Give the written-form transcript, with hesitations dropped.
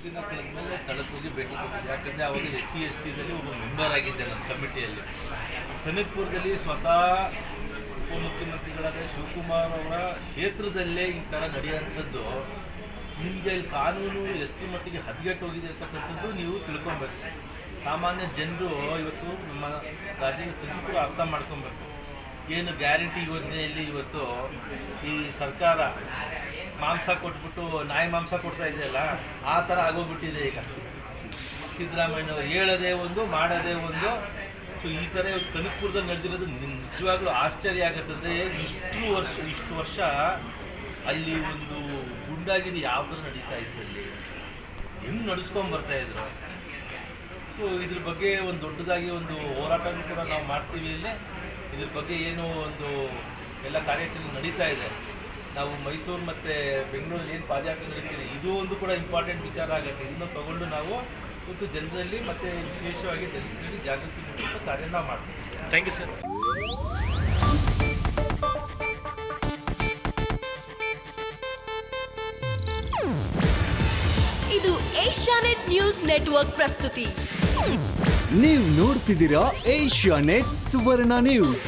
ದಿನ ಕಳೆದ ಮೇಲೆ ಸ್ಥಳಕ್ಕೆ ಹೋಗಿ ಭೇಟಿ ಕೊಟ್ಟಿದ್ದೆ. ಯಾಕಂದರೆ ಅವಾಗ SC/STದಲ್ಲಿ ಒಬ್ಬ ಮೆಂಬರ್ ಆಗಿದ್ದೆ ನಮ್ಮ ಕಮಿಟಿಯಲ್ಲಿ. ಕನಕಪುರದಲ್ಲಿ ಸ್ವತಃ ಉಪಮುಖ್ಯಮಂತ್ರಿಗಳಾದ ಶಿವಕುಮಾರ್ ಅವರ ಕ್ಷೇತ್ರದಲ್ಲೇ ಈ ಥರ ನಡೆಯುವಂಥದ್ದು ನಿಮಗೆ ಇಲ್ಲಿ ಕಾನೂನು ಎಷ್ಟು ಮಟ್ಟಿಗೆ ಹದಗೆಟ್ಟು ಹೋಗಿದೆ ಅಂತಕ್ಕಂಥದ್ದು ನೀವು ತಿಳ್ಕೊಬೇಕು. ಸಾಮಾನ್ಯ ಜನರು ಇವತ್ತು ನಮ್ಮ ರಾಜ್ಯದ ಸ್ಥಿತಿಗೂ ಅರ್ಥ ಮಾಡ್ಕೊಬೇಕು. ಏನು ಗ್ಯಾರಂಟಿ ಯೋಜನೆಯಲ್ಲಿ ಇವತ್ತು ಈ ಸರ್ಕಾರ ಮಾಂಸ ಕೊಟ್ಬಿಟ್ಟು ನಾಯಿ ಮಾಂಸ ಕೊಡ್ತಾ ಇದೆಯಲ್ಲ, ಆ ಥರ ಆಗೋಗ್ಬಿಟ್ಟಿದೆ ಈಗ. ಸಿದ್ದರಾಮಯ್ಯನವರು ಹೇಳೋದೇ ಒಂದು, ಮಾಡೋದೇ ಒಂದು. ಸೊ ಈ ಥರ ಕನಕಪುರದಲ್ಲಿ ನಡೆದಿರೋದು ನಿಜವಾಗ್ಲೂ ಆಶ್ಚರ್ಯ ಆಗುತ್ತಂದರೆ ಇಷ್ಟು ವರ್ಷ ಅಲ್ಲಿ ಒಂದು ಗುಂಡಾಗಿರಿ ಯಾವ ಥರ ನಡೀತಾ ಇದ್ದಲ್ಲಿ ಹೆಂಗೆ ನಡೆಸ್ಕೊಂಬರ್ತಾಯಿದ್ರು. ಸೊ ಇದ್ರ ಬಗ್ಗೆ ಒಂದು ದೊಡ್ಡದಾಗಿ ಒಂದು ಹೋರಾಟನೂ ಕೂಡ ನಾವು ಮಾಡ್ತೀವಿ. ಇಲ್ಲೇ ಇದ್ರ ಬಗ್ಗೆ ಏನು ಒಂದು ಎಲ್ಲ ಕಾರ್ಯಾಚರಣೆ ನಡೀತಾ ಇದೆ. ನಾವು ಮೈಸೂರು ಮತ್ತು ಬೆಂಗಳೂರಲ್ಲಿ ಏನು ಪಾದಯಾತ್ರೆ ನಡೀತೀವಿ, ಇದು ಒಂದು ಕೂಡ ಇಂಪಾರ್ಟೆಂಟ್ ವಿಚಾರ ಆಗುತ್ತೆ. ಇದನ್ನು ತಗೊಂಡು ನಾವು ಇವತ್ತು ಜನರಲ್ಲಿ ಮತ್ತು ವಿಶೇಷವಾಗಿ ಜನರಲ್ಲಿ ಜಾಗೃತಿ ಮೂಡಿಸುವ ಕಾರ್ಯ ನಾವು ಮಾಡ್ತೀವಿ. Thank you sir. ಇದು ಏಷ್ಯಾನೆಟ್ ನ್ಯೂಸ್ ನೆಟ್ವರ್ಕ್ ಪ್ರಸ್ತುತಿ. ನೀವು ನೋಡ್ತಿದ್ದೀರಾ ಏಷ್ಯಾನೆಟ್ ಸುವರ್ಣ ನ್ಯೂಸ್.